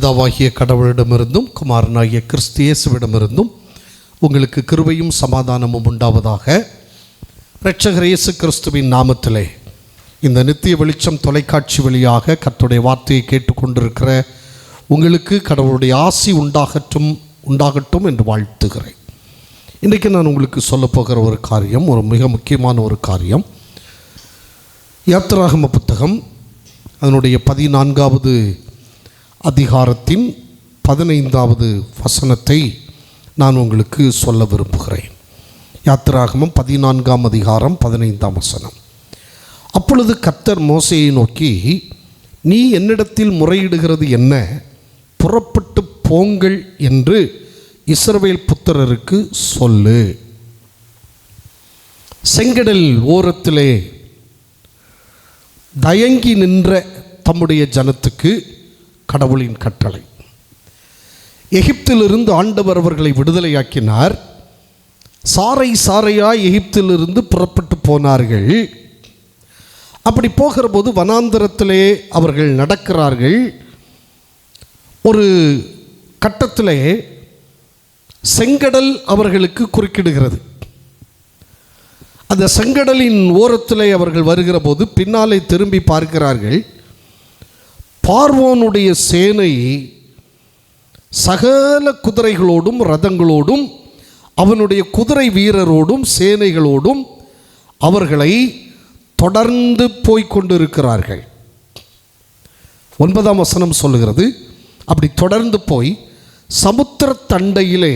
பிதாவாகிய கடவுளிடமிருந்தும் குமாரனாகிய கிறிஸ்து இயேசுவிடமிருந்தும் உங்களுக்கு கிருபையும் சமாதானமும் உண்டாவதாக. இரட்சகர் இயேசு கிறிஸ்துவின் நாமத்திலே இந்த நித்திய வெளிச்சம் தொலைக்காட்சி வழியாக கர்த்தருடைய வார்த்தையை கேட்டுக்கொண்டிருக்கிற உங்களுக்கு கடவுளுடைய ஆசி உண்டாகட்டும் என்று வாழ்த்துகிறேன். இன்றைக்கு நான் உங்களுக்கு சொல்லப்போகிற ஒரு காரியம், ஒரு மிக முக்கியமான ஒரு காரியம். யாத்திராகம புத்தகம் அதனுடைய 14வது அதிகாரத்தின் 15வது வசனத்தை நான் உங்களுக்கு சொல்ல விரும்புகிறேன். யாத்திராகமம் 14ஆம் அதிகாரம் 15ஆம் வசனம். அப்பொழுது கர்த்தர் மோசேயை நோக்கி, நீ என்னிடத்தில் முறையிடுகிறது என்ன? புறப்பட்டு போங்கள் என்று இஸ்ரவேல் புத்திரருக்கு சொல்லு. செங்கடல் ஓரத்திலே தயங்கி நின்ற தம்முடைய ஜனத்துக்கு கடவுளின் கட்டளை. எகிப்திலிருந்து ஆண்டவர் அவர்களை விடுதலையாக்கினார். சாறை சாறையாய் எகிப்திலிருந்து புறப்பட்டு போனார்கள். அப்படி போகிற போது வனாந்தரத்திலே அவர்கள் நடக்கிறார்கள். ஒரு கட்டத்திலே செங்கடல் அவர்களுக்கு குறுக்கிடுகிறது. அந்த செங்கடலின் ஓரத்திலே அவர்கள் வருகிற போது பின்னாலே திரும்பி பார்க்கிறார்கள். பார்வோனுடைய சேனை சகல குதிரைகளோடும் ரதங்களோடும் அவனுடைய குதிரை வீரரோடும் சேனைகளோடும் அவர்களை தொடர்ந்து போய்கொண்டிருக்கிறார்கள். 9ஆம் வசனம் சொல்லுகிறது, அப்படி தொடர்ந்து போய் சமுத்திர தண்டையிலே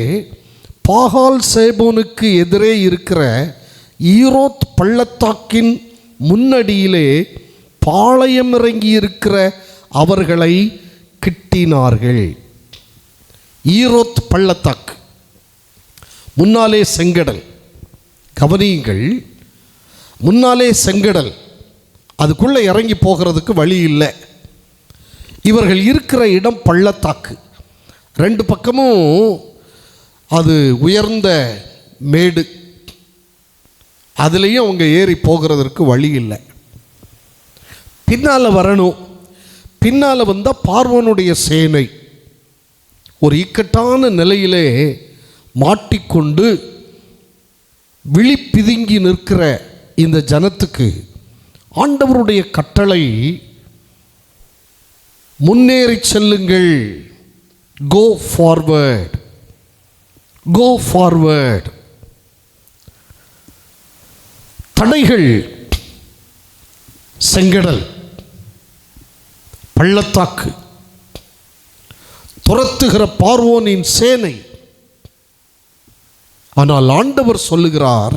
பாகால் சேபோனுக்கு எதிரே இருக்கிற ஈரோத் பள்ளத்தாக்கின் முன்னடியிலே பாளையம் இறங்கி இருக்கிற அவர்களை கிட்டினார்கள். ஈரோத் பள்ளத்தாக்கு முன்னாலே செங்கடல். கவனியுங்கள், முன்னாலே செங்கடல், அதுக்குள்ளே இறங்கி போகிறதுக்கு வழி இல்லை. இவர்கள் இருக்கிற இடம் பள்ளத்தாக்கு. ரெண்டு பக்கமும் அது உயர்ந்த மேடு. அதுலேயும் அவங்க ஏறி போகிறதற்கு வழி இல்லை. பின்னால் வரணும். பின்னால் வந்தால் பார்வோனுடைய சேனை ஒரு இக்கட்டான நிலையிலே மாட்டிக்கொண்டு விழி பிதுங்கி நிற்கிற இந்த ஜனத்துக்கு ஆண்டவருடைய கட்டளை, முன்னேறி செல்லுங்கள், கோ ஃபார்வர்ட், கோ ஃபார்வர்ட். தடைகள் செங்கடல், பள்ளத்தாக்கு, துரத்துகிற பார்வோனின் சேனை. ஆனால் ஆண்டவர் சொல்லுகிறார்,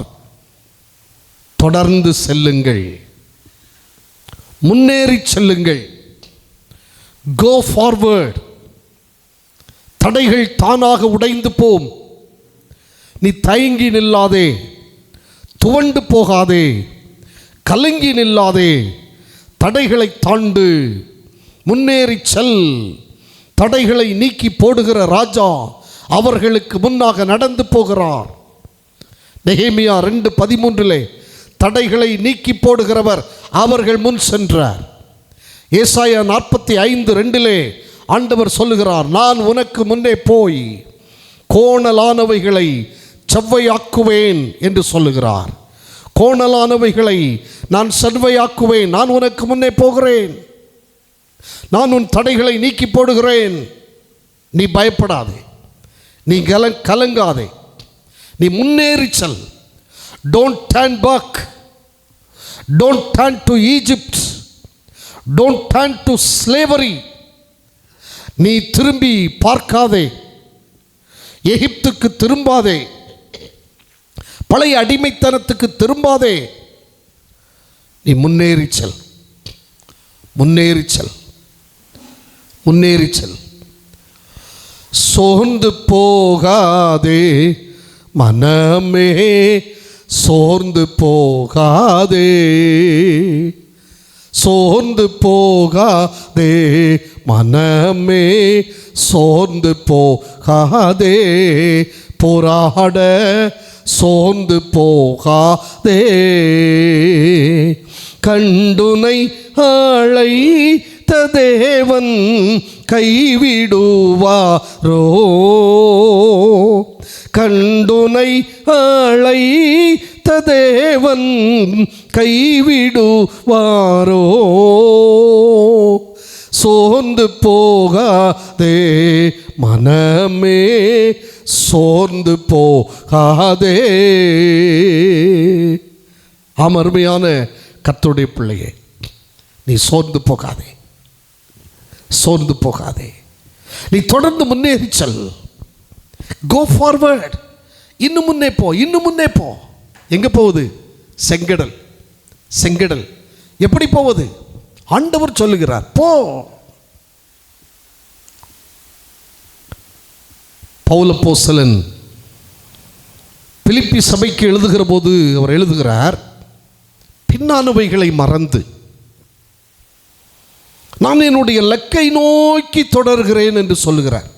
தொடர்ந்து செல்லுங்கள், முன்னேறி செல்லுங்கள், கோ ஃபார்வர்ட். தடைகள் தானாக உடைந்து போம். நீ தயங்கி நில்லாதே, துவண்டு போகாதே, கலங்கி நில்லாதே. தடைகளை தாண்டு, முன்னேறி செல். தடைகளை நீக்கி போடுகிற ராஜா அவர்களுக்கு முன்னாக நடந்து போகிறார். நெகேமியா 2:13 தடைகளை நீக்கி போடுகிறவர் அவர்கள் முன் சென்றார். ஏசாயா 45:2 ஆண்டவர் சொல்லுகிறார், நான் உனக்கு முன்னே போய் கோணலானவைகளை செவ்வையாக்குவேன் என்று சொல்லுகிறார். கோணலானவைகளை நான் செவ்வையாக்குவேன். நான் உனக்கு முன்னே போகிறேன். நான் உன் தடைகளை நீக்கி போடுகிறேன். நீ பயப்படாதே, நீ கலங்காதே, நீ முன்னேறி செல். Don't turn back, don't turn to Egypt, don't turn to slavery. நீ திரும்பி பார்க்காதே, எகிப்துக்கு திரும்பாதே, பழைய அடிமைத்தனத்துக்கு திரும்பாதே. நீ முன்னேறி செல், முன்னேறி செல், முன்னேறி செல். சோர்ந்து போகாதே மனமே, சோர்ந்து போகாதே, சோர்ந்து போகாதே மனமே, சோர்ந்து போகாதே. போராட சோர்ந்து போகாதே. கண்டுனை அழைத்த தேவன் கைவிடுவாரோ? கண்டுனை அழைத்த தேவன் கைவிடுவாரோ? சோர்ந்து போகாதே மனமே, சோர்ந்து போகாதே. அருமையான கர்த்தருடைய பிள்ளையே, நீ சோர்ந்து போகாதே, சோர்ந்து போகாதே. நீ தொடர்ந்து முன்னேறி செல். Go forward. இன்னும் முன்னே போ, இன்னும் முன்னே போ. எங்க போகுது? செங்கடல். செங்கடல் எப்படி போவது? ஆண்டவர் சொல்லுகிறார், போ. பவுல் அப்போஸ்தலன் பிலிப்பி சபைக்கு எழுதுகிற போது அவர் எழுதுகிறார், பின்னானவைகளை மறந்து நான் என்னுடைய இலக்கை நோக்கி தொடர்கிறேன் என்று சொல்லுகிறார்.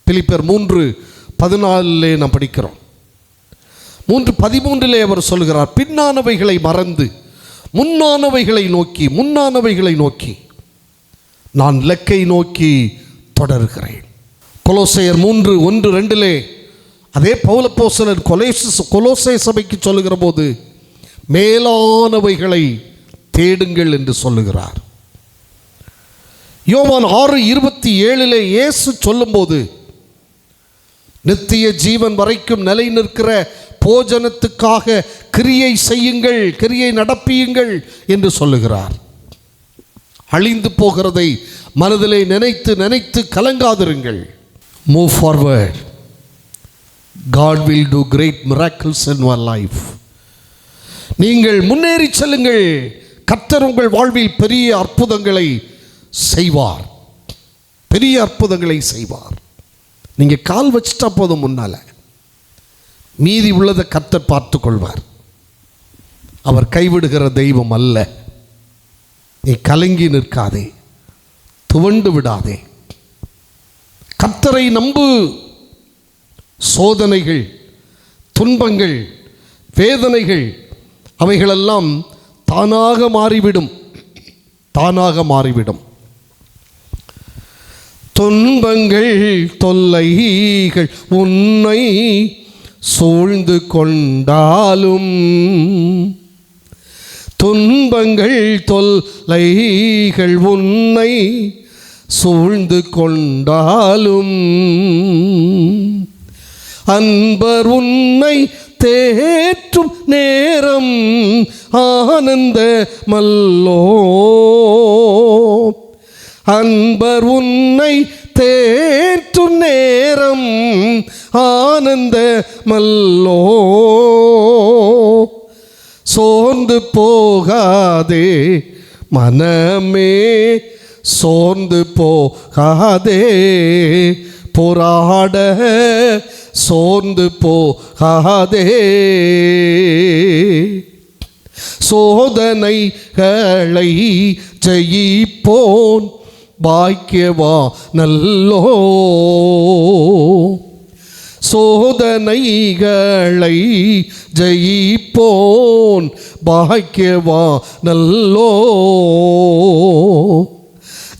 பிலிப்பியர் 3:14 நாம் படிக்கிறோம். 3:13 அவர் சொல்லுகிறார், பின்னானவைகளை மறந்து முன்னானவைகளை நோக்கி, முன்னானவைகளை நோக்கி நான் இலக்கை நோக்கி தொடர்கிறேன். கொலோசையர் 3:1-2 அதே பவுல் அப்போஸ்தலன் கொலோசை சபைக்கு சொல்லுகிற போது மேலானவைகளை தேடுங்கள் என்று சொல்லுகிறார். யோவான் 6:27 இயேசு சொல்லும்போது நித்திய ஜீவன் வரைக்கும் நிலை நிற்கிற போஜனத்துக்காக கிரியை செய்யுங்கள், கிரியை நடப்பியுங்கள் என்று சொல்லுகிறார். அழிந்து போகிறதை மனதிலே நினைத்து நினைத்து கலங்காதிருங்கள். Move forward. God will do great miracles in your life. நீங்கள் முன்னேறி செல்லுங்கள். கர்த்தர் உங்கள் வாழ்வில் பெரிய அற்புதங்களை செய்வார், பெரிய அற்புதங்களை செய்வார். நீங்கள் கால் வச்சுட்டா போதும், முன்னால மீதி உள்ளதை கர்த்தர் பார்த்து கொள்வார். அவர் கைவிடுகிற தெய்வம் அல்ல. நீ கலங்கி நிற்காதே, துவண்டு விடாதே, கர்த்தரை நம்பு. சோதனைகள், துன்பங்கள், வேதனைகள் அவைகளெல்லாம் தானாக மாறிவிடும், தானாக மாறிவிடும். துன்பங்கள் தொல்லைகள் உன்னை சூழ்ந்து கொண்டாலும், துன்பங்கள் தொல்லைகள் உன்னை சூழ்ந்து கொண்டாலும், அன்பர் உன்னை தேற்றும் நேரம் ஆனந்த மல்லோ, அன்பர் உன்னை தேற்றும் நேரம் ஆனந்த மல்லோ. சோர்ந்து போகாதே மனமே, சோர்ந்து போகாதே. போராட சோர்ந்து போகாதே. சோதனைகளை ஜெயிப்போன் பாக்கியவா நல்லோ. சோதனைகளை ஜெயிப்போன் பாக்கியவா நல்லோ.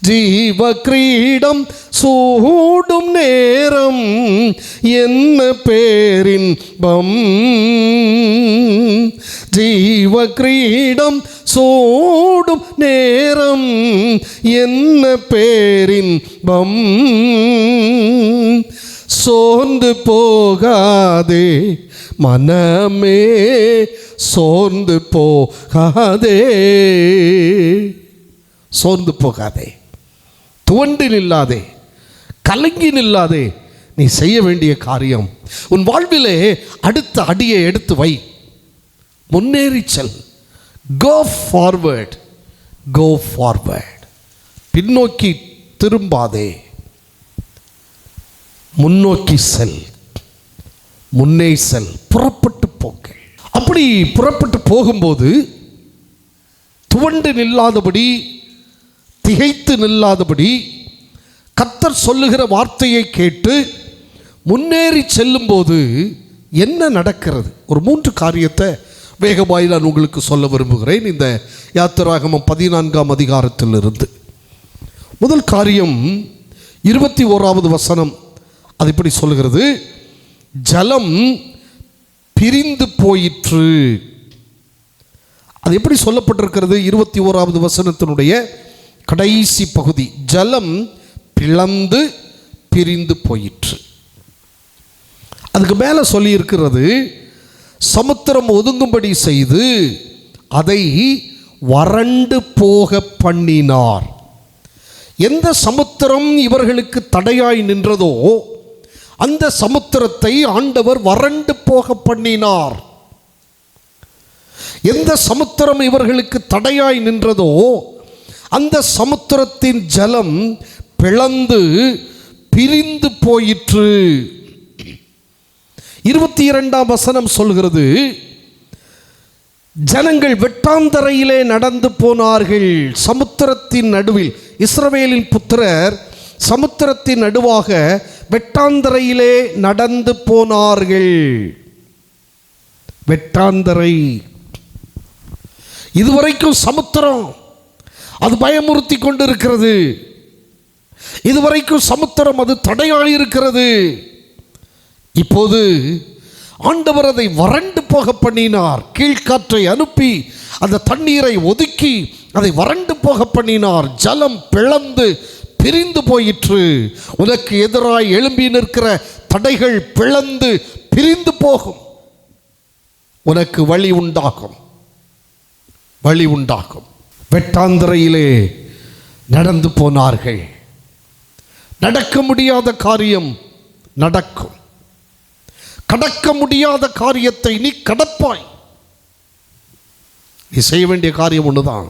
ஜீவ கிரீடம் சூடும் நேரம் என்ன பேரின்பம். ஜீவ கிரீடம் சூடும் நேரம் என்ன பேரின்பம். சோர்ந்து போகாதே மனமே, சோர்ந்து போகாதே, சோர்ந்து போகாதே, துவண்டு நில்லாதே, கலங்கி நில்லாதே. நீ செய்ய வேண்டிய காரியம், உன் வாழ்விலே அடுத்த அடியை எடுத்து வை, முன்னேறி செல். Go forward, go forward. பின்னோக்கி திரும்பாதே, முன்னோக்கி செல், முன்னே செல், புறப்பட்டு போங்கள். அப்படி புறப்பட்டு போகும்போது துவண்டு நில்லாதபடி, திகைத்து நில்லாதபடி, கர்த்தர் சொல்லுகிற வார்த்தையை கேட்டு முன்னேறி செல்லும்போது என்ன நடக்கிறது? ஒரு 3 காரியத்தை வேகமாய் நான் உங்களுக்கு சொல்ல விரும்புகிறேன். இந்த யாத்திராகமம் 14ஆம் அதிகாரத்திலிருந்து முதல் காரியம், 21வது வசனம் அது இப்படி சொல்கிறது, ஜலம் பிரிந்து போயிற்று. அது எப்படி சொல்லப்பட்டிருக்கிறது? 21வது வசனத்தினுடைய கடைசி பகுதி, ஜலம் பிளந்து பிரிந்து போயிற்று. அதுக்கு மேலே சொல்லி இருக்கிறது, சமுத்திரம் ஒதுங்கும்படி செய்து அதை வறண்டு போக பண்ணினார். எந்த சமுத்திரம் இவர்களுக்கு தடையாய் நின்றதோ அந்த சமுத்திரத்தை ஆண்டவர் வறண்டு போக பண்ணினார். எந்த சமுத்திரம் இவர்களுக்கு தடையாய் நின்றதோ அந்த சமுத்திரத்தின் ஜலம் பிளந்து பிரிந்து போயிற்று. 22ஆம் வசனம் சொல்கிறது, ஜனங்கள் வெட்டாந்தரையிலே நடந்து போனார்கள். சமுத்திரத்தின் நடுவில் இஸ்ரவேலின் புத்திரர் சமுத்திரத்தின் நடுவாக வெட்டாந்தரையிலே நடந்து போனார்கள். வெட்டாந்தரை, இதுவரைக்கும் சமுத்திரம் அது பயமுறுத்தி கொண்டிருக்கிறது. இதுவரைக்கும் சமுத்திரம் அது தடையாய் இருக்கிறது. இப்போது ஆண்டவர் அதை வறண்டு போக பண்ணினார். கீழ்காற்றை அனுப்பி அந்த தண்ணீரை ஒதுக்கி அதை வறண்டு போக பண்ணினார். ஜலம் பிளந்து பிரிந்து போயிற்று. உனக்கு எதிராய் எழும்பி நிற்கிற தடைகள் பிளந்து பிரிந்து போகும். உனக்கு வழி உண்டாகும், வழி உண்டாகும். வெட்டாந்தரையிலே நடந்து போனார்கள். நடக்க முடியாத காரியம் நடக்கும். கடக்க முடியாத காரியத்தை நீ கடப்பாய். நீ செய்ய வேண்டிய காரியம் ஒன்றுதான்,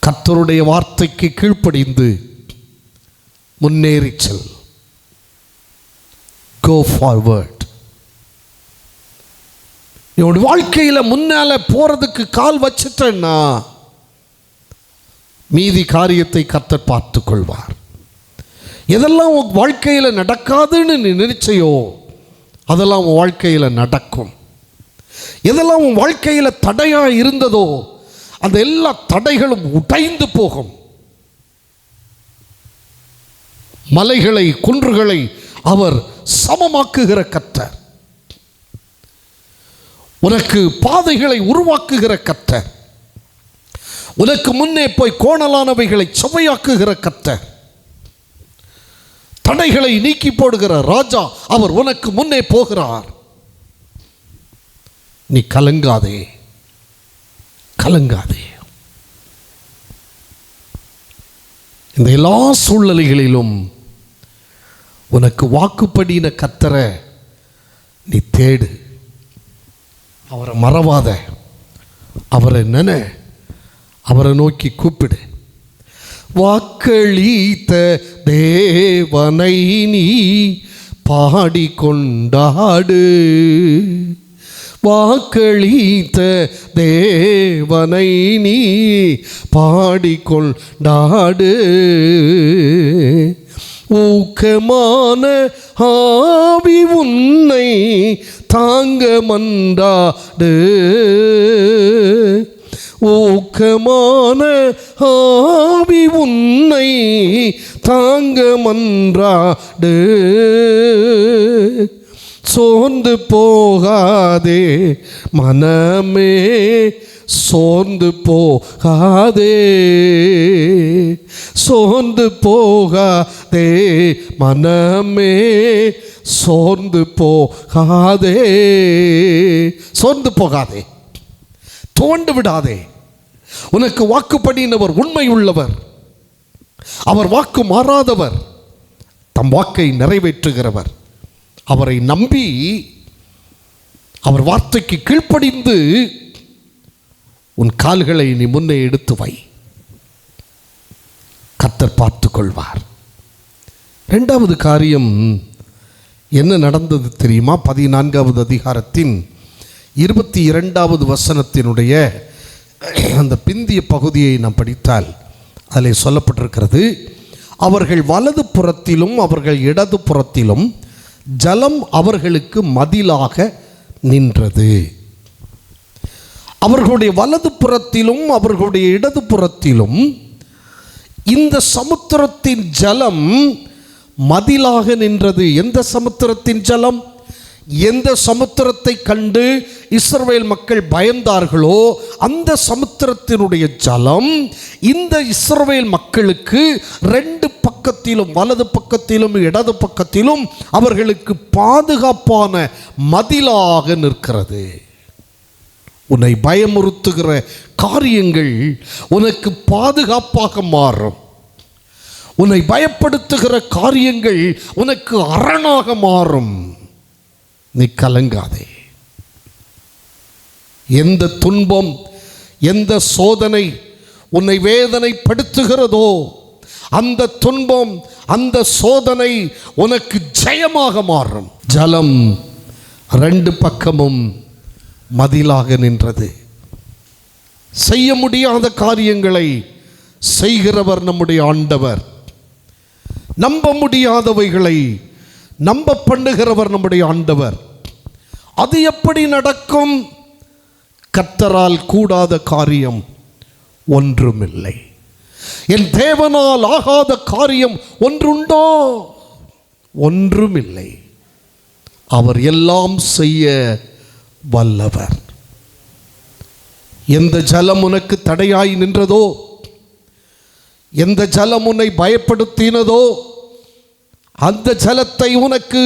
கர்த்தருடைய வார்த்தைக்கு கீழ்ப்படிந்து முன்னேறி செல். Go forward. என்னுடைய வாழ்க்கையில் முன்னால போறதுக்கு கால் வச்சிட்டேன்னா மீதி காரியத்தை கர்த்தர் பார்த்து கொள்வார். எதெல்லாம் உன் வாழ்க்கையில் நடக்காதுன்னு நீ நினைச்சையோ அதெல்லாம் உன் வாழ்க்கையில் நடக்கும். எதெல்லாம் உன் வாழ்க்கையில் தடையாக இருந்ததோ அந்த எல்லா தடைகளும் உடைந்து போகும். மலைகளை குன்றுகளை அவர் சமமாக்குகிற கர்த்தர். உனக்கு பாதைகளை உருவாக்குகிற கர்த்தர். உனக்கு முன்னே போய் கோணலானவைகளை செவ்வையாக்குகிற கர்த்தர். தடைகளை நீக்கி போடுகிற ராஜா அவர் உனக்கு முன்னே போகிறார். நீ கலங்காதே, கலங்காதே. இந்த எல்லா சூழ்நிலைகளிலும் உனக்கு வாக்குப்படின கர்த்தரை நீ தேடு. அவரை மறவாத, அவரை நினை, அவரை நோக்கி கூப்பிடு. வாக்களித்த தேவனை நீ பாடிக்கொண்டாடு. வாக்களித்த தேவனை நீ பாடிக்கொண்டாடு. ஊக்கமான ஆவி உன்னை தாங்க மன்றாடு. ஊக்கமான ஆவி உன்னை தாங்க மன்றாடு. சோர்ந்து போகாதே மனமே, சோர்ந்து போகாதே, சோர்ந்து போகாதே மனமே, சோர்ந்து போகாதே. சோர்ந்து போகாதே, தோண்டு விடாதே. உனக்கு வாக்குப்படினவர் உண்மை உள்ளவர். அவர் வாக்கு மாறாதவர், தம் வாக்கை நிறைவேற்றுகிறவர். அவரை நம்பி அவர் வார்த்தைக்கு கீழ்ப்படிந்து உன் கால்களை நீ முன்னே எடுத்து வை. கர்த்தர் பார்த்து கொள்வார். இரண்டாவது காரியம் என்ன நடந்தது தெரியுமா? 14வது அதிகாரத்தின் 22வது வசனத்தினுடைய அந்த பிந்திய பகுதியை நாம் படித்தால் அதில் சொல்லப்பட்டிருக்கிறது, அவர்கள் வலது புறத்திலும் அவர்கள் இடது புறத்திலும் ஜலம் அவர்களுக்கு மதிலாக நின்றது. அவர்களுடைய வலது புறத்திலும் அவர்களுடைய இடது புறத்திலும் இந்த சமுத்திரத்தின் ஜலம் மதிலாக நின்றது. எந்த சமுத்திரத்தின் ஜலம்? எந்த சமுத்திரத்தை கண்டு இஸ்ரவேல் மக்கள் பயந்தார்களோ அந்த சமுத்திரத்தினுடைய ஜலம் இந்த இஸ்ரவேல் மக்களுக்கு ரெண்டு பக்கத்திலும், வலது பக்கத்திலும் இடது பக்கத்திலும் அவர்களுக்கு பாதுகாப்பான மதிலாக நிற்கிறது. உன்னை பயமுறுத்துகிற காரியங்கள் உனக்கு பாதுகாப்பாக மாறும். உன்னை பயப்படுத்துகிற காரியங்கள் உனக்கு அரணாக மாறும். நீ கலங்காதே. எந்த துன்பம், எந்த சோதனை உன்னை வேதனைப்படுத்துகிறதோ அந்த துன்பம், அந்த சோதனை உனக்கு ஜெயமாக மாறும். ஜலம் ரெண்டு பக்கமும் மதிலாக நின்றது. செய்ய முடியாத காரியங்களை செய்கிறவர் நம்முடைய ஆண்டவர். நம்ப முடியாதவைகளை நம்ப பண்ணுகிறவர் நம்முடைய ஆண்டவர். அது எப்படி நடக்கும்? கர்த்தரால் கூடாத காரியம் ஒன்றுமில்லை. என் தேவனால் ஆகாத காரியம் ஒன்றுண்டோ? ஒன்றுமில்லை. அவர் எல்லாம் செய்ய வல்லவர். எந்த ஜலம் உனக்கு தடையாய் நின்றதோ, எந்த ஜலம் உன்னை பயப்படுத்தினதோ அந்த ஜலத்தை உனக்கு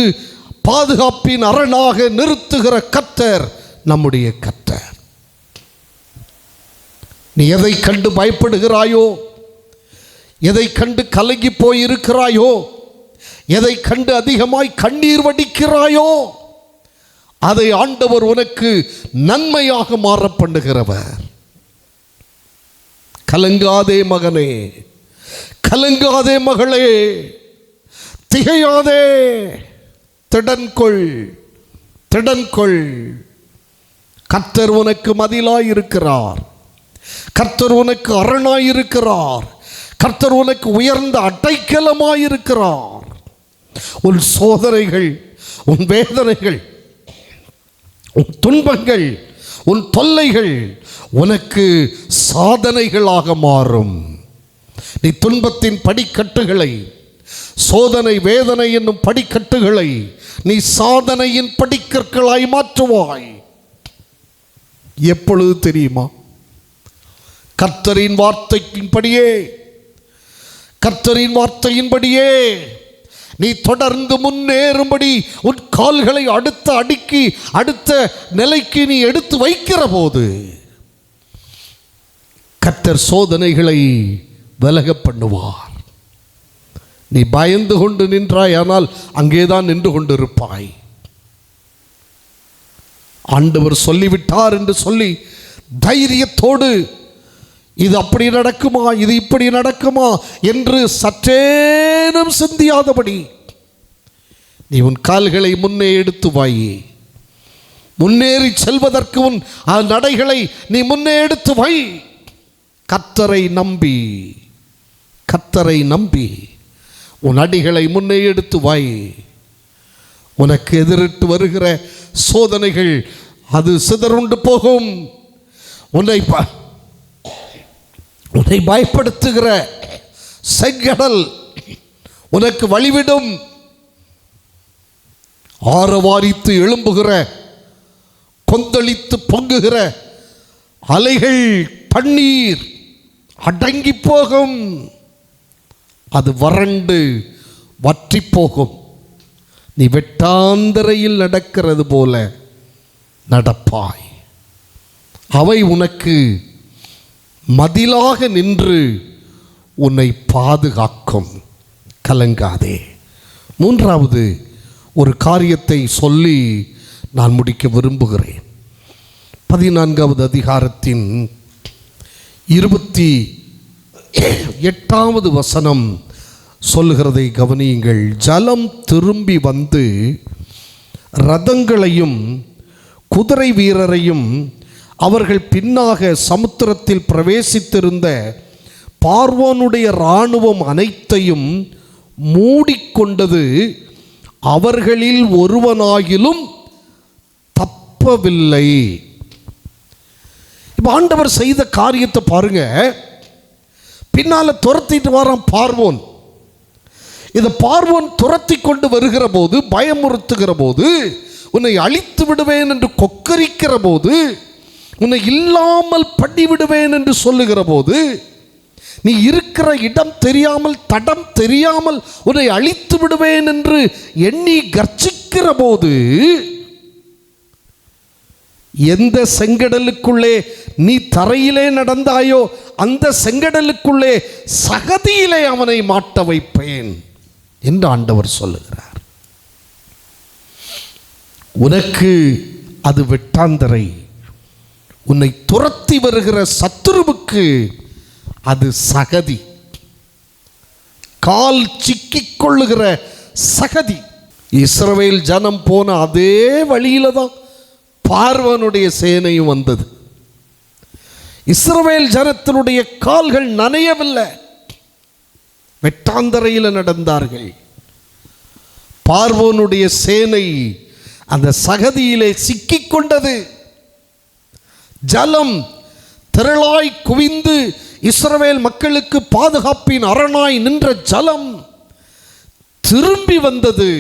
பாதுகாப்பின் அரணாக நிறுத்துகிற கர்த்தர் நம்முடைய கர்த்தர். நீ எதை கண்டு பயப்படுகிறாயோ, எதை கண்டு கலங்கி போயிருக்கிறாயோ, எதை கண்டு அதிகமாய் கண்ணீர் வடிக்கிறாயோ அதை ஆண்டவர் உனக்கு நன்மையாக மாற பண்ணுகிறவர். கலங்காதே மகனே, கலங்காதே மகளே, திகையாதே, திடன்கொள், திடன்கொள். கர்த்தர் உனக்கு மதிலாயிருக்கிறார். கர்த்தர் உனக்கு அரணாயிருக்கிறார். கர்த்தர் உனக்கு உயர்ந்த அடைக்கலமாயிருக்கிறார். உன் சோதனைகள், உன் வேதனைகள், உன் துன்பங்கள், உன் தொல்லைகள் உனக்கு சாதனைகளாக மாறும். நீ துன்பத்தின் படிக்கட்டுகளை, சோதனை வேதனை என்னும் படிக்கட்டுகளை நீ சாதனையின் படிக்கற்களாய் மாற்றுவாய். எப்பொழுது தெரியுமா? கர்த்தரின் வார்த்தையின்படியே, கர்த்தரின் வார்த்தையின்படியே நீ தொடர்ந்து முன்னேறும்படி உன் கால்களை அடுத்த அடிக்கு, அடுத்த நிலைக்கு நீ எடுத்து வைக்கிற போது கர்த்தர் சோதனைகளை விலக பண்ணுவார். நீ பயந்து கொண்டு நின்றாய், ஆனால் அங்கேதான் நின்று கொண்டிருப்பாய். ஆண்டவர் சொல்லிவிட்டார் என்று சொல்லி தைரியத்தோடு இது அப்படி நடக்குமா, இது இப்படி நடக்குமா என்று சற்றேனும் சிந்தியாதபடி நீ உன் கால்களை முன்னே எடுத்து வை. முன்னேறி செல்வதற்கு உன் நடைகளை நீ முன்னே எடுத்து வை. கர்த்தரை நம்பி, கர்த்தரை நம்பி உன் அடிகளை முன்னே எடுத்து வை. உனக்கு எதிரிட்டு வருகிற சோதனைகள் அது சிதறுண்டு போகும். உன்னை பயப்படுத்துகிற செங்கடல் உனக்கு வழிவிடும். ஆரவாரித்து எழும்புகிற, கொந்தளித்து பொங்குகிற அலைகள், தண்ணீர் அடங்கி போகும். அது வறண்டு வற்றி போகும். நீ வெட்டாந்தரையில் நடக்கிறது போல நடப்பாய். அவை உனக்கு மதிலாக நின்று உன்னை பாதுகாக்கும். கலங்காதே. மூன்றாவது ஒரு காரியத்தை சொல்லி நான் முடிக்க விரும்புகிறேன். 14வது அதிகாரத்தின் 28வது வசனம் சொல்லுகிறதை கவனியுங்கள். ஜலம் திரும்பி வந்து ரதங்களையும் குதிரை வீரரையும் அவர்கள் பின்னாக சமுத்திரத்தில் பிரவேசித்திருந்த பார்வோனுடைய இராணுவம் அனைத்தையும் மூடிக்கொண்டது. அவர்களில் ஒருவனாகிலும் தப்பவில்லை. இப்போ ஆண்டவர் செய்த காரியத்தை பாருங்க. பின்னால துரத்திட்டு வரான் பார்வோன். இதை பார்வோன் துரத்தி கொண்டு வருகிற போது, பயமுறுத்துகிற போது, உன்னை அழித்து விடுவேன் என்று கொக்கரிக்கிற போது, உன்னை இல்லாமல் பண்ணி விடுவேன் என்று சொல்லுகிற போது, நீ இருக்கிற இடம் தெரியாமல், தடம் தெரியாமல் உன்னை அழித்து விடுவேன் என்று எண்ணி கர்ச்சிக்கிற போது, எந்த செங்கடலுக்குள்ளே நீ தரையிலே நடந்தாயோ அந்த செங்கடலுக்குள்ளே சகதியிலே அவனை மாட்ட வைப்பேன் என்று ஆண்டவர் சொல்லுகிறார். உனக்கு அது வெட்டாந்தரை, உன்னை துரத்தி வருகிற சத்துருவுக்கு அது சகதி, கால் சிக்கிக் கொள்ளுகிற சகதி. இஸ்ரவேல் ஜனம் போன அதே வழியில தான் பார்வோனுடைய சேனையும் வந்தது. இஸ்ரவேல் ஜனத்தினுடைய கால்கள் நனையவில்லை, வெட்டாந்தரையில் நடந்தார்கள். பார்வோனுடைய சேனை அந்த சகதியிலே சிக்கிக் கொண்டது. ஜலம் திரளாய் குவிந்து இஸ்ரவேல் மக்களுக்கு பாதுகாப்பின் அரணாய் நின்ற ஜலம் திரும்பி வந்தது.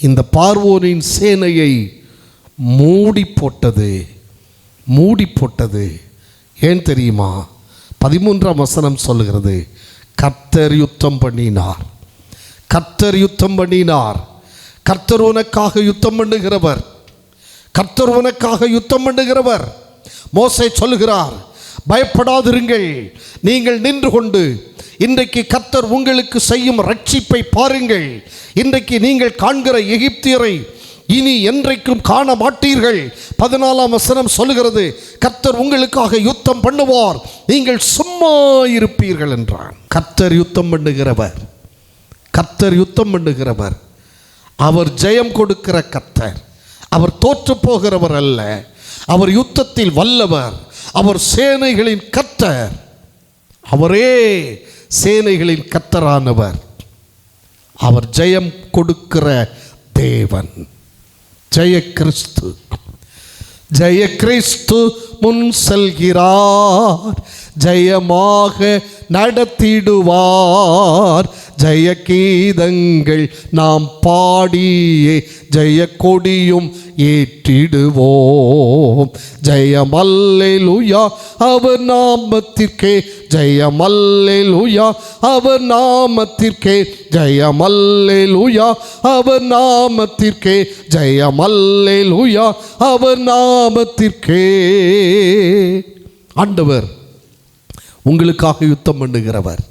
இந்த பார்வோனின் சேனையை மூடி போட்டது, மூடி போட்டது. ஏன் தெரியுமா? 13ஆம் வசனம் சொல்லுகிறது, கர்த்தர் யுத்தம் பண்ணினார், கர்த்தர் யுத்தம் பண்ணினார். கர்த்தர் உனக்காக யுத்தம் பண்ணுகிறவர், கர்த்தர் உனக்காக யுத்தம் பண்ணுகிறவர். மோசே சொல்லுகிறார், பயப்படாதிருங்கள், நீங்கள் நின்று கொண்டு இன்றைக்கு கர்த்தர் உங்களுக்கு செய்யும் ரட்சிப்பை பாருங்கள். இன்றைக்கு நீங்கள் காண்கிற எகிப்தியரை இனி என்றைக்கும் காண மாட்டீர்கள். 14ஆம் வசனம் சொல்லுகிறது, கர்த்தர் உங்களுக்காக யுத்தம் பண்ணுவார், நீங்கள் சும்மா இருப்பீர்கள் என்றான். கர்த்தர் யுத்தம் பண்ணுகிறவர், கர்த்தர் யுத்தம் பண்ணுகிறவர். அவர் ஜெயம் கொடுக்கிற கர்த்தர், அவர் தோற்று போகிறவர் அல்ல. அவர் யுத்தத்தில் வல்லவர், அவர் சேனைகளின் கர்த்தர், அவரே சேனைகளின் கர்த்தரானவர். அவர் ஜெயம் கொடுக்கிற தேவன். ஜெய கிறிஸ்து, ஜெய கிறிஸ்து முன் செல்கிறார், ஜெயமாக நடத்திடுவார். ஜெய கீதங்கள் நாம் பாடியே ஜெய கொடியும் ஏற்றிடுவோம். ஜெயம் அல்லேலூயா அவர் நாமத்திற்கே, ஜெயம் அல்லேலூயா அவர் நாமத்திற்கே, ஜெயம் அல்லேலூயா அவர் நாமத்திற்கே, ஜெயம் அல்லேலூயா அவர் நாமத்திற்கே. ஆண்டவர் உங்களுக்காக யுத்தம் பண்ணுகிறவர்.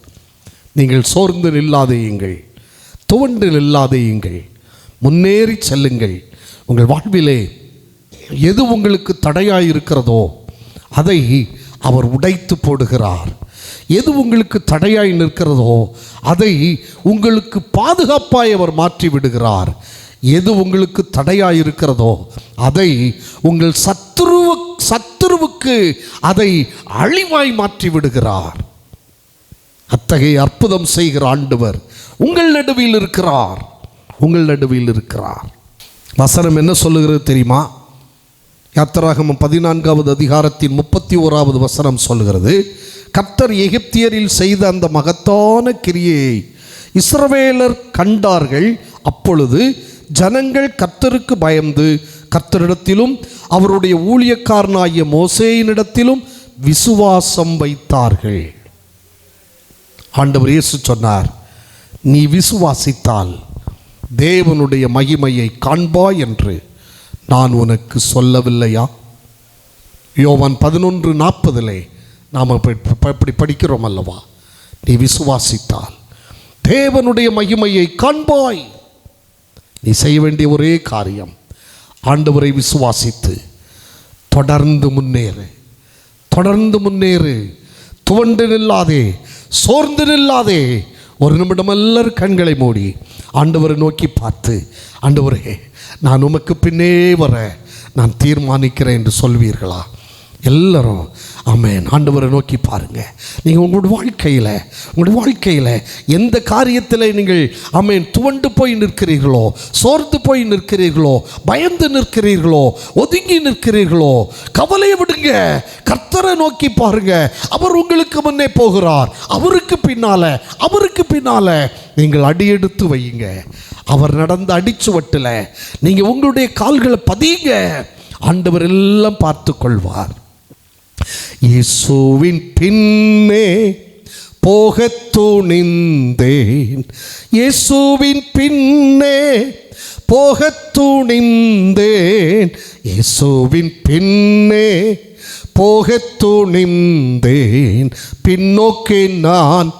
நீங்கள் சோர்ந்து நில்லாதேயுங்கள், துவண்டு நில்லாதேயுங்கள், முன்னேறி செல்லுங்கள். உங்கள் வாழ்விலே எது உங்களுக்கு தடையாயிருக்கிறதோ அதை அவர் உடைத்து போடுகிறார். எது உங்களுக்கு தடையாய் நிற்கிறதோ அதை உங்களுக்கு பாதுகாப்பாய் அவர் மாற்றி விடுகிறார். எது உங்களுக்கு தடையாயிருக்கிறதோ அதை உங்கள் சத்துருவுக்கு அதை அழிவாய் மாற்றி விடுகிறார். அத்தகைய அற்புதம் செய்கிற ஆண்டவர் உங்கள் நடுவில் இருக்கிறார், உங்கள் நடுவில் இருக்கிறார். வசனம் என்ன சொல்லுகிறது தெரியுமா? யாத்திராகமம் 14வது அதிகாரத்தின் 31வது வசனம் சொல்லுகிறது, கர்த்தர் எகிப்தியரில் செய்த அந்த மகத்தான கிரியையை இஸ்ரவேலர் கண்டார்கள். அப்பொழுது ஜனங்கள் கர்த்தருக்கு பயந்து கர்த்தரிடத்திலும் அவருடைய ஊழியக்காரனாகிய மோசேயினிடத்திலும் விசுவாசம் வைத்தார்கள். ஆண்டவர் இயேசு சொன்னார், நீ விசுவாசித்தால் தேவனுடைய மகிமையை காண்பாய் என்று நான் உனக்கு சொல்லவில்லையா? யோவான் 11:40 நாம் இப்படி படிக்கிறோம் அல்லவா? நீ விசுவாசித்தால் தேவனுடைய மகிமையை காண்பாய். நீ செய்ய வேண்டிய ஒரே காரியம், ஆண்டவரை விசுவாசித்து தொடர்ந்து முன்னேறு, தொடர்ந்து முன்னேறு. துவண்டு நில்லாதே, சோர்ந்து நில்லாதே. ஒரு நிமிடம் எல்லாரும் கண்களை மூடி ஆண்டவரை நோக்கி பார்த்து, ஆண்டவரே நான் உமக்கு பின்னே வர நான் தீர்மானிக்கிறேன் என்று சொல்வீர்களா? எல்லாரும் ஆமென். ஆண்டவரை நோக்கி பாருங்க. நீங்கள் உங்களுடைய வாழ்க்கையில் எந்த காரியத்தில் நீங்கள் ஆமென் துவண்டு போய் நிற்கிறீர்களோ, சோர்ந்து போய் நிற்கிறீர்களோ, பயந்து நிற்கிறீர்களோ, ஒதுங்கி நிற்கிறீர்களோ, கவலையை விடுங்க. கர்த்தரை நோக்கி பாருங்க. அவர் உங்களுக்கு முன்னே போகிறார். அவருக்கு பின்னால நீங்கள் அடியெடுத்து வையுங்க. அவர் நடந்த அடிச்சுவட்டில் நீங்கள் உங்களுடைய கால்களை பதியுங்க. ஆண்டவர் எல்லாம் பார்த்து கொள்வார். இயேசுவின் பின்னே போகத் துணிந்தேன், இயேசுவின் பின்னே போகத் துணிந்தேன், இயேசுவின் பின்னே போகத் துணிந்தேன், பின்னோக்கி நான்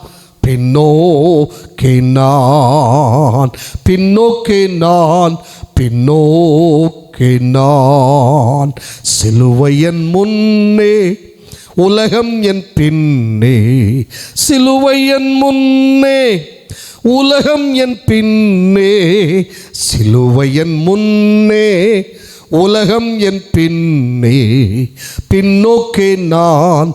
சிலுவையன் முன்னே உலகம் என் பின்னே, சிலுவையன் முன்னே உலகம் என் பின்னே, சிலுவையன் முன்னே உலகம் என் பின்னே, பின்னோக்கே நான்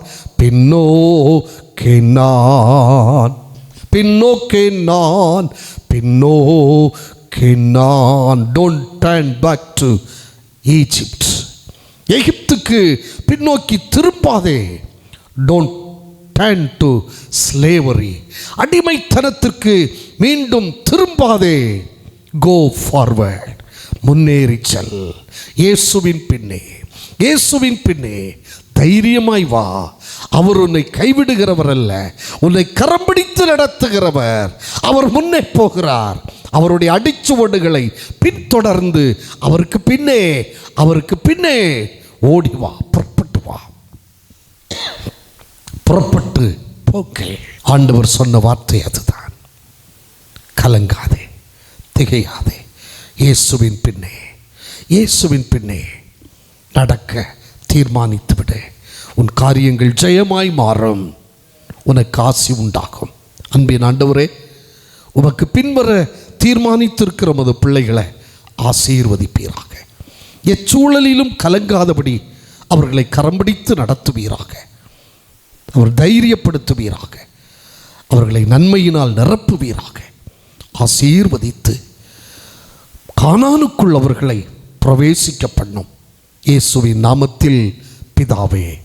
Don't turn back to Egypt. எகிப்துக்கு பின்னோக்கி திரும்பாதே. Don't turn to slavery. அடிமைத்தனத்திற்கு மீண்டும் திரும்பாதே. Go forward. முன்னேறி செல். இயேசுவின் பின்னே தைரியமாய் வா. அவர் உன்னை கைவிடுகிறவர் அல்ல, உன்னை கரம் பிடித்து நடத்துகிறவர். அவர் முன்னே போகிறார். அவருடைய அடிச்சுவடுகளை பின்தொடர்ந்து அவருக்கு பின்னே ஓடி வா. புறப்பட்டு போங்கள். ஆண்டவர் சொன்ன வார்த்தை அதுதான். கலங்காதே, திகையாதே. இயேசுவின் பின்னே நடக்க தீர்மானித்து விடு. உன் காரியங்கள் ஜெயமாய் மாறும். உனக்கு ஆசி உண்டாகும். அன்பின் ஆண்டவரே, உமக்கு பின்வர தீர்மானித்திருக்கிற உமது பிள்ளைகளை ஆசீர்வதிப்பீராக. எச்சூழலிலும் கலங்காதபடி அவர்களை கரம் பிடித்து நடத்துவீராக. அவர் தைரியப்படுத்துவீராக. அவர்களை நன்மையினால் நிரப்புவீராக. ஆசீர்வதித்து கானானுக்குள் அவர்களை பிரவேசிக்க பண்ணும். இயேசுவின் நாமத்தில் பிதாவே.